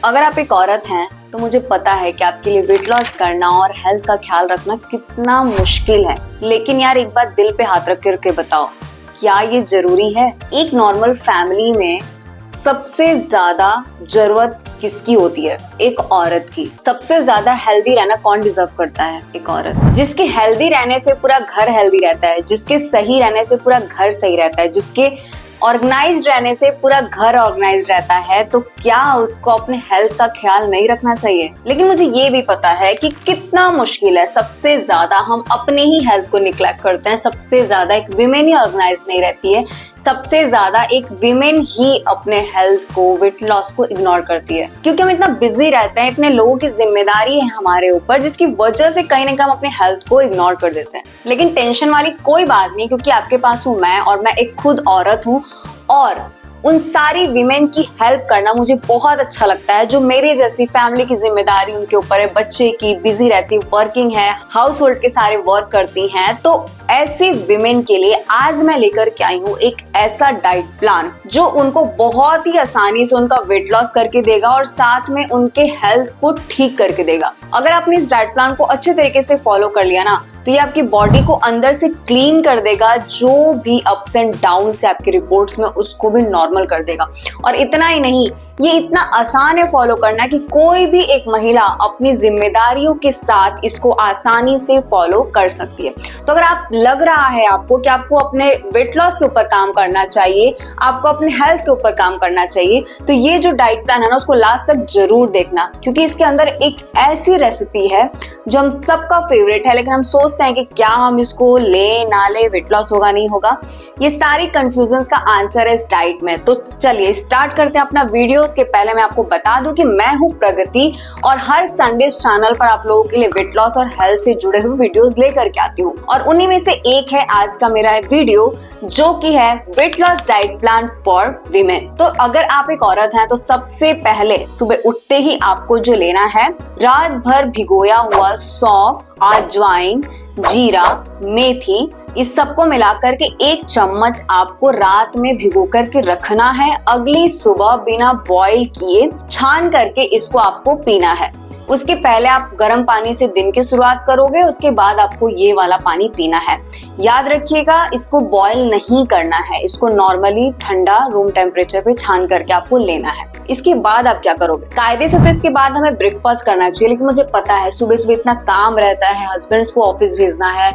अगर आप एक औरत हैं तो मुझे पता है कि आपके लिए वेट लॉस करना और हेल्थ का ख्याल रखना कितना मुश्किल है। लेकिन यार एक बात दिल पे हाथ रख करके बताओ, क्या ये जरूरी है? एक नॉर्मल फैमिली में सबसे ज्यादा जरूरत किसकी होती है? एक औरत की। सबसे ज्यादा हेल्दी रहना कौन डिजर्व करता है? एक औरत। जिसके हेल्दी रहने से पूरा घर हेल्दी रहता है, जिसके सही रहने से पूरा घर सही रहता है, जिसके ऑर्गेनाइज्ड रहने से पूरा घर ऑर्गेनाइज्ड रहता है, तो क्या उसको अपने हेल्थ का ख्याल नहीं रखना चाहिए? लेकिन मुझे ये भी पता है कि कितना मुश्किल है। सबसे ज्यादा हम अपने ही हेल्थ को निग्लेक्ट करते हैं। सबसे ज्यादा एक विमेन ही ऑर्गेनाइज्ड नहीं रहती है। सबसे ज्यादा एक विमेन ही अपने हेल्थ को, वेट लॉस को इग्नोर करती है, क्योंकि हम इतना बिजी रहते हैं, इतने लोगों की जिम्मेदारी है हमारे ऊपर, जिसकी वजह से कहीं ना कहीं हम अपने हेल्थ को इग्नोर कर देते हैं। लेकिन टेंशन वाली कोई बात नहीं, क्योंकि आपके पास हूँ मैं, और मैं एक खुद औरत हूँ, और उन सारी विमेन की हेल्प करना मुझे बहुत अच्छा लगता है, जो मेरे जैसी फैमिली की जिम्मेदारी उनके ऊपर है, बच्चे की, बिजी रहती, वर्किंग है, हाउस होल्ड के सारे वर्क करती हैं। तो ऐसी विमेन के लिए आज मैं लेकर के आई हूँ एक ऐसा डाइट प्लान जो उनको बहुत ही आसानी से उनका वेट लॉस करके देगा और साथ में उनके हेल्थ को ठीक करके देगा। अगर आपने इस डाइट प्लान को अच्छे तरीके से फॉलो कर लिया ना, तो ये आपकी बॉडी को अंदर से क्लीन कर देगा। जो भी अप्स एंड डाउन है आपकी रिपोर्ट्स में, उसको भी नॉर्मल कर देगा। और इतना ही नहीं, ये इतना आसान है फॉलो करना कि कोई भी एक महिला अपनी जिम्मेदारियों के साथ इसको आसानी से फॉलो कर सकती है। तो अगर आप लग रहा है आपको कि आपको अपने वेट लॉस के ऊपर काम करना चाहिए, आपको अपने हेल्थ के ऊपर काम करना चाहिए, तो ये जो डाइट प्लान है ना, उसको लास्ट तक जरूर देखना, क्योंकि इसके अंदर एक ऐसी रेसिपी है जो हम सबका फेवरेट है, लेकिन हम सोचते हैं कि क्या हम इसको ले ना ले, वेट लॉस होगा नहीं होगा। ये सारी कंफ्यूजन्स का आंसर है इस डाइट में। तो चलिए स्टार्ट करते हैं अपना वीडियो। उसके पहले मैं आपको बता दूं कि मैं हूं प्रगति, और हर संडे चैनल पर आप लोगों के लिए वेट लॉस और हेल्थ से जुड़े हुए वीडियोस लेकर के आती हूं, और उन्हीं में से एक है आज का मेरा वीडियो, जो कि है weight loss diet plan for women. तो अगर आप एक औरत हैं तो सबसे पहले सुबह उठते ही आपको जो लेना है, रात भर भिगोया हुआ सौंफ, अजवाइन, जीरा, मेथी, इस सबको मिलाकर के 1 चम्मच आपको रात में भिगो करके रखना है। अगली सुबह बिना बॉईल किए छान करके इसको आपको पीना है। उसके पहले आप गर्म पानी से दिन की शुरुआत करोगे, उसके बाद आपको ये वाला पानी पीना है। याद रखिएगा, इसको बॉईल नहीं करना है, इसको नॉर्मली ठंडा रूम टेम्परेचर पे छान करके आपको लेना है। इसके बाद आप क्या करोगे? कायदे से तो इसके बाद हमें ब्रेकफास्ट करना चाहिए, लेकिन मुझे पता है सुबह सुबह इतना काम रहता है, हस्बैंड को ऑफिस भेजना है,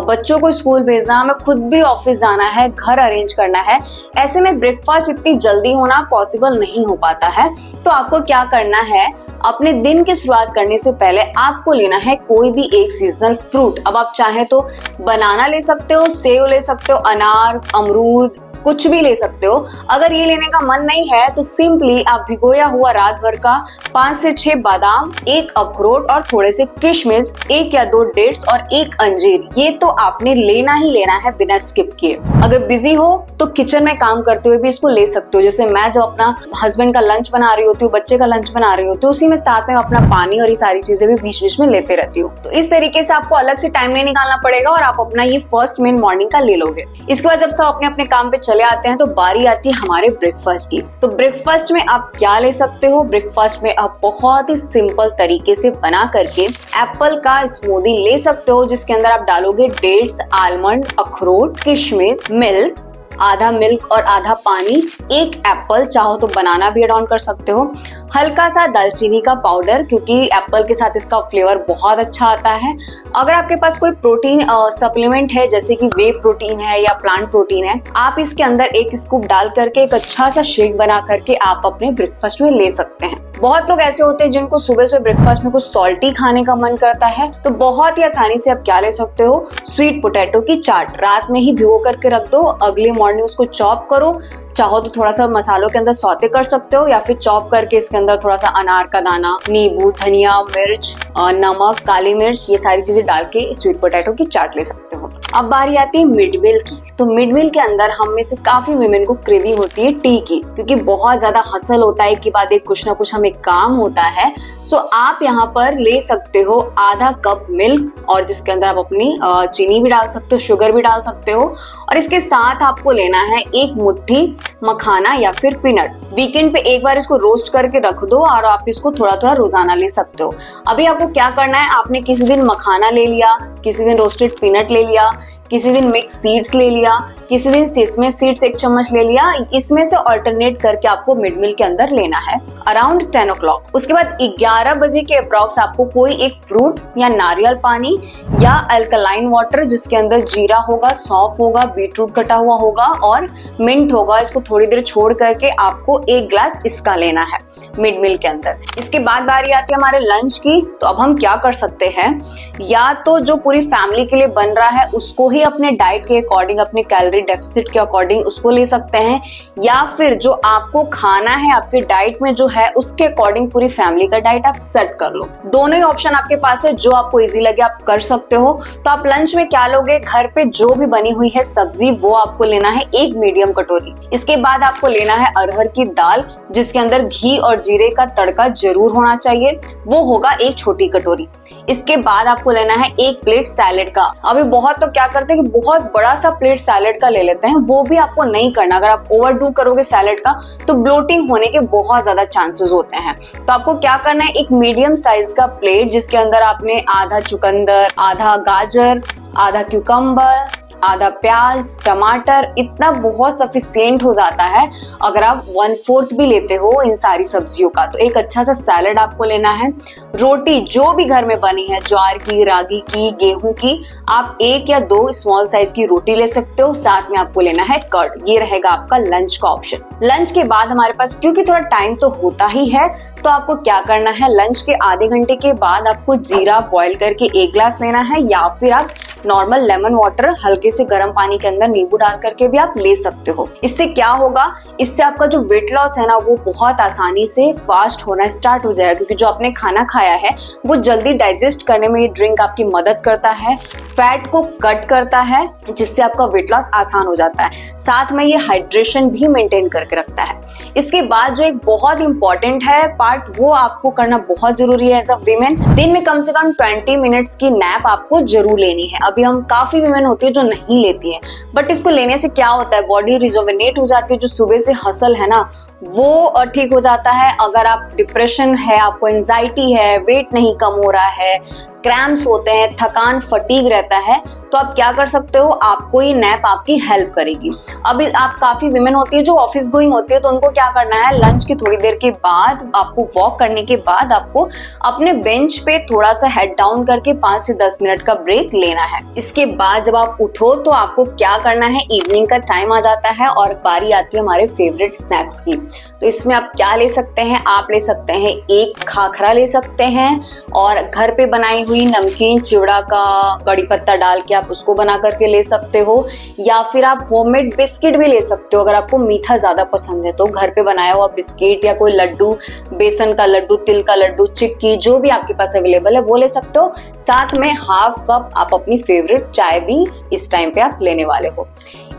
बच्चों को स्कूल भेजना, हमें खुद भी ऑफिस जाना है, घर अरेंज करना है। ऐसे में ब्रेकफास्ट इतनी जल्दी होना पॉसिबल नहीं हो पाता है। तो आपको क्या करना है, अपने दिन की शुरुआत करने से पहले आपको लेना है कोई भी एक सीजनल फ्रूट। अब आप चाहे तो बनाना ले सकते हो, सेब ले सकते हो, अनार, अमरूद, कुछ भी ले सकते हो। अगर ये लेने का मन नहीं है तो सिंपली आप भिगोया हुआ रात भर का 5 से 6 बादाम, 1 अखरोट और थोड़े से किशमिश, 1 या 2 डेट्स और 1 अंजीर, ये तो आपने लेना ही लेना है बिना स्किप किए। अगर बिजी हो तो किचन में काम करते हुए भी इसको ले सकते हो। जैसे मैं जब अपना हस्बैंड का लंच बना रही होती हूँ, बच्चे का लंच बना रही होती हूँ, उसी में साथ में अपना पानी और ये सारी चीजें भी बीच बीच में लेते रहती हूँ। तो इस तरीके से आपको अलग से टाइम नहीं निकालना पड़ेगा और आप अपना ये फर्स्ट मेन मॉर्निंग का ले लोगे। इसके बाद जब सब अपने अपने काम पे चले आते हैं तो बारी आती है हमारे ब्रेकफास्ट की। तो ब्रेकफास्ट में आप क्या ले सकते हो? ब्रेकफास्ट में आप बहुत ही सिंपल तरीके से बना करके एप्पल का स्मूदी ले सकते हो, जिसके अंदर आप डालोगे डेट्स, आलमंड, अखरोट, किशमिश, मिल्क, आधा मिल्क और आधा पानी, 1 एप्पल, चाहो तो बनाना भी ऐड ऑन कर सकते हो, हल्का सा दालचीनी का पाउडर, क्योंकि एप्पल के साथ इसका फ्लेवर बहुत अच्छा आता है। अगर आपके पास कोई प्रोटीन सप्लीमेंट है, जैसे कि वे प्रोटीन है या प्लांट प्रोटीन है, आप इसके अंदर 1 स्कूप डाल करके एक अच्छा सा शेक बना करके आप अपने ब्रेकफास्ट में ले सकते हैं। बहुत लोग ऐसे होते हैं जिनको सुबह सुबह ब्रेकफास्ट में कुछ सॉल्टी खाने का मन करता है, तो बहुत ही आसानी से आप क्या ले सकते हो, स्वीट पोटैटो की चाट रात में ही भिगो करके रख दो, अगले मॉर्निंग उसको चॉप करो। चाहो तो थोड़ा सा मसालों के अंदर सौते कर सकते हो, या फिर चॉप करके इसके अंदर थोड़ा सा अनार का दाना, नींबू, धनिया, मिर्च, नमक, काली मिर्च, ये सारी चीजें डाल के स्वीट पोटैटो की चाट ले सकते हो। अब बारी आती है मिड मील की। तो मिड मील के अंदर हम में से काफी वुमेन को क्रेविंग होती है टी की, क्योंकि बहुत ज्यादा हसल होता है, कि बाद एक कुछ ना कुछ हमें काम होता है। सो आप यहाँ पर ले सकते हो आधा कप मिल्क, और जिसके अंदर आप अपनी चीनी भी डाल सकते हो, शुगर भी डाल सकते हो, और इसके साथ आपको लेना है एक मुट्ठी मखाना या फिर पीनट। वीकेंड पे एक बार इसको रोस्ट करके रख दो और आप इसको थोड़ा थोड़ा रोजाना ले सकते हो। अभी आपको क्या करना है, आपने किसी दिन मखाना ले लिया, किसी दिन रोस्टेड पीनट ले लिया, किसी दिन मिक्स सीड्स ले लिया, किसी दिन सेसमे सीड्स 1 चम्मच ले लिया। इसमें से ऑल्टरनेट करके आपको मिड मील के अंदर लेना है अराउंड 10 o'clock। उसके बाद 11 बजे के अप्रॉक्स आपको कोई एक फ्रूट या नारियल पानी या अल्कलाइन वाटर जिसके अंदर जीरा होगा, सौंफ होगा, बीटरूट कटा हुआ होगा और मिंट होगा, इसको थोड़ी देर छोड़ करके आपको 1 ग्लास इसका लेना है मिड मील के अंदर। इसके बाद बारी आती है हमारे लंच की। तो अब हम क्या कर सकते हैं, या तो जो पूरी फैमिली के लिए बन रहा है उसको ही अपने डाइट के अकॉर्डिंग, अपने कैलोरी डेफिसिट के अकॉर्डिंग उसको ले सकते हैं, या फिर जो आपको खाना है आपके डाइट में जो है उसके अकॉर्डिंग पूरी फैमिली का डाइट आप सेट कर लो। दोनों ही ऑप्शन आपके पास है, जो आपको इजी लगे आप कर सकते हो। तो आप लंच में क्या लोगे, घर पे जो भी बनी हुई है सब्जी वो आपको लेना है 1 मीडियम कटोरी। इसके बाद आपको लेना है अरहर की दाल जिसके अंदर घी और जीरे का तड़का जरूर होना चाहिए, वो होगा 1 छोटी कटोरी। इसके बाद आपको लेना है 1 प्लेट सैलेड का। अभी बहुत तो क्या करते हैं कि बहुत बड़ा सा प्लेट सैलेड का ले लेते हैं, वो भी आपको नहीं करना। अगर आप ओवरडू करोगे सैलेड का तो ब्लोटिंग होने के बहुत ज्यादा चांसेस होते हैं। तो आपको क्या करना है, एक मीडियम साइज का प्लेट जिसके अंदर आपने आधा चुकंदर, आधा गाजर, आधा क्यूकम्बर, आधा प्याज, टमाटर, इतना बहुत सफिशिएंट हो जाता है अगर आप 1/4 भी लेते हो इन सारी सब्जियों का। तो एक अच्छा सा सैलेड आपको लेना है। रोटी जो भी घर में बनी है, ज्वार की, रागी की, गेहूं की, आप 1 या 2 स्मॉल साइज की रोटी ले सकते हो। साथ में आपको लेना है कर्ड। ये रहेगा आपका लंच का ऑप्शन। लंच के बाद हमारे पास क्योंकि थोड़ा टाइम तो होता ही है, तो आपको क्या करना है, लंच के आधे घंटे के बाद आपको जीरा बॉईल करके 1 ग्लास लेना है, या फिर आप नॉर्मल लेमन वाटर हल्के से गर्म पानी के अंदर नींबू डाल करके भी आप ले सकते हो। इससे क्या होगा, इससे आपका जो वेट लॉस है ना वो बहुत आसानी से फास्ट होना स्टार्ट हो जाएगा, क्योंकि जो आपने खाना खाया है वो जल्दी डाइजेस्ट करने में ये ड्रिंक आपकी मदद करता है, फैट को कट करता है, जिससे आपका वेट लॉस आसान हो जाता है। साथ में ये हाइड्रेशन भी मेंटेन करके रखता है। इसके बाद जो एक बहुत इंपॉर्टेंट है पार्ट, वो आपको करना बहुत जरूरी है एज अ वीमेन। दिन में कम से कम 20 मिनट्स की नैप आपको जरूर लेनी है। अभी हम काफी वीमेन होती है जो नहीं लेती है, बट इसको लेने से क्या होता है, बॉडी रिजुवेनेट हो जाती है। जो सुबह से हसल है ना वो ठीक हो जाता है। अगर आप डिप्रेशन है, आपको एंजाइटी है, वेट नहीं कम हो रहा है, क्रैम्प्स होते हैं, थकान, फटीग रहता है, तो आप क्या कर सकते हो, आपको ये नैप आपकी हेल्प करेगी। अभी आप काफी विमेन होती है जो ऑफिस गोइंग होती है, तो उनको क्या करना है, लंच की थोड़ी देर के बाद आपको वॉक करने के बाद आपको अपने बेंच पे थोड़ा सा हेड डाउन करके 5 से 10 मिनट का ब्रेक लेना है। इसके बाद जब आप उठो तो आपको क्या करना है, इवनिंग का टाइम आ जाता है और बारी आती है हमारे फेवरेट स्नैक्स की। तो इसमें आप क्या ले सकते हैं, आप ले सकते हैं 1 खाखरा ले सकते हैं, और घर पे बनाई हुई नमकीन चिवड़ा का कड़ी पत्ता डाल के आप उसको बना करके ले सकते हो, या फिर आप होममेड बिस्किट भी ले सकते हो। अगर आपको मीठा ज्यादा पसंद है तो घर पे बनाया हुआ बिस्किट या कोई लड्डू, बेसन का लड्डू, तिल का लड्डू, चिक्की, जो भी आपके पास अवेलेबल है वो ले सकते हो। साथ में हाफ कप आप अपनी फेवरेट चाय भी इस टाइम पे आप लेने वाले हो।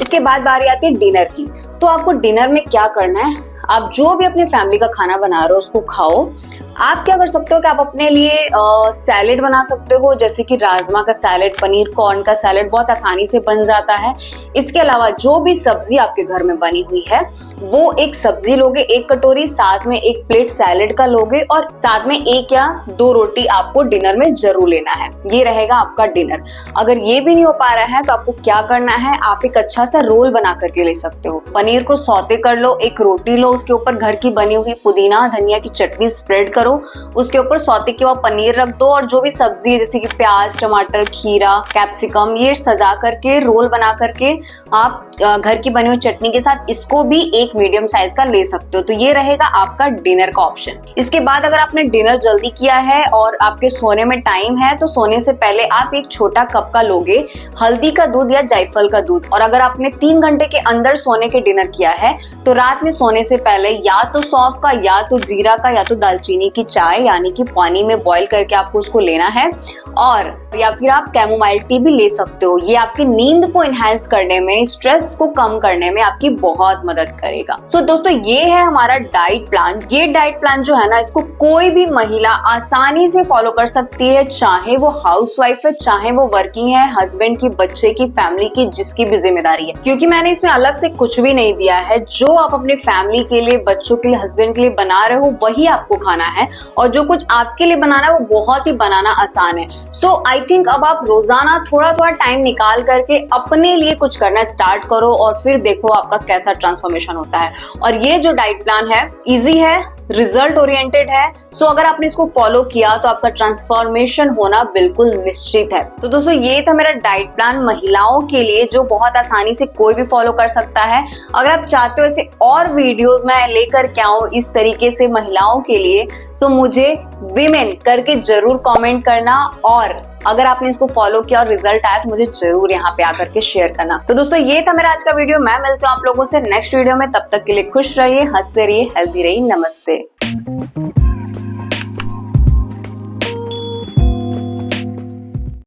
इसके बाद बारी आती है डिनर की। तो आपको डिनर में क्या करना है, आप जो भी अपने फैमिली का खाना बना रहे हो उसको खाओ। आप क्या कर सकते हो कि आप अपने लिए सैलेड बना सकते हो, जैसे कि राजमा का सैलेड, पनीर कॉर्न का सैलेड बहुत आसानी से बन जाता है। इसके अलावा जो भी सब्जी आपके घर में बनी हुई है वो एक सब्जी लोगे 1 कटोरी, साथ में 1 प्लेट सैलेड का लोगे, और साथ में 1 या 2 रोटी आपको डिनर में जरूर लेना है। ये रहेगा आपका डिनर। अगर ये भी नहीं हो पा रहा है तो आपको क्या करना है, आप एक अच्छा सा रोल बना करके ले सकते हो। पनीर को सौते कर लो, 1 रोटी लो, उसके ऊपर घर की बनी हुई पुदीना धनिया की चटनी स्प्रेड करो, उसके ऊपर सौते किया हुआ पनीर रख दो, और जो भी सब्जी है जैसे कि प्याज, टमाटर, खीरा, कैप्सिकम, ये सजा करके रोल बना करके आप घर की बनी हुई चटनी के साथ इसको भी 1 मीडियम साइज का ले सकते हो। तो ये रहेगा आपका डिनर का ऑप्शन। इसके बाद अगर आपने डिनर जल्दी किया है और आपके सोने में टाइम है तो सोने से पहले आप 1 छोटा कप का लोगे हल्दी का दूध या जायफल का दूध। और अगर आपने 3 घंटे के अंदर सोने के डिनर किया है तो रात में सोने से पहले या तो सौंफ का, या तो जीरा का, या तो दालचीनी की चाय यानी कि पानी में बॉईल करके आपको उसको लेना है, और या फिर आप कैमोमाइल टी भी ले सकते हो। ये आपकी नींद को एनहांस करने में, स्ट्रेस को कम करने में आपकी बहुत मदद करेगा। सो दोस्तों, ये है हमारा डाइट प्लान। ये डाइट प्लान जो है ना, इसको कोई भी महिला आसानी से फॉलो कर सकती है, चाहे वो हाउसवाइफ है, चाहे वो वर्किंग है, हस्बैंड की, बच्चे की, फैमिली की, जिसकी भी जिम्मेदारी है। क्योंकि मैंने इसमें अलग से कुछ भी नहीं दिया है। जो आप अपने फैमिली के लिए, बच्चों के लिए, हस्बैंड के लिए बना रहे हो वही आपको खाना है, और जो कुछ आपके लिए बनाना है वो बहुत ही बनाना आसान है। सो आई थिंक अब आप रोजाना थोड़ा थोड़ा टाइम निकाल करके अपने लिए कुछ करना स्टार्ट करो, और फिर देखो आपका कैसा ट्रांसफॉर्मेशन होता है। और ये जो डाइट प्लान है, इजी है, रिजल्ट ओरिएंटेड है। सो अगर आपने इसको फॉलो किया तो आपका ट्रांसफॉर्मेशन होना बिल्कुल निश्चित है। तो दोस्तों, ये था मेरा डाइट प्लान महिलाओं के लिए, जो बहुत आसानी से कोई भी फॉलो कर सकता है। अगर आप चाहते हो ऐसे और वीडियोस मैं लेकर के आऊं इस तरीके से महिलाओं के लिए, सो मुझे विमेन करके जरूर कमेंट करना, और अगर आपने इसको फॉलो किया और रिजल्ट आया तो मुझे जरूर यहाँ पे आकर के शेयर करना। तो दोस्तों, ये था मेरा आज का वीडियो। मैं मिलती हूँ आप लोगों से नेक्स्ट वीडियो में। तब तक के लिए खुश रहिए, हंसते रहिए, हेल्दी रहिए। नमस्ते।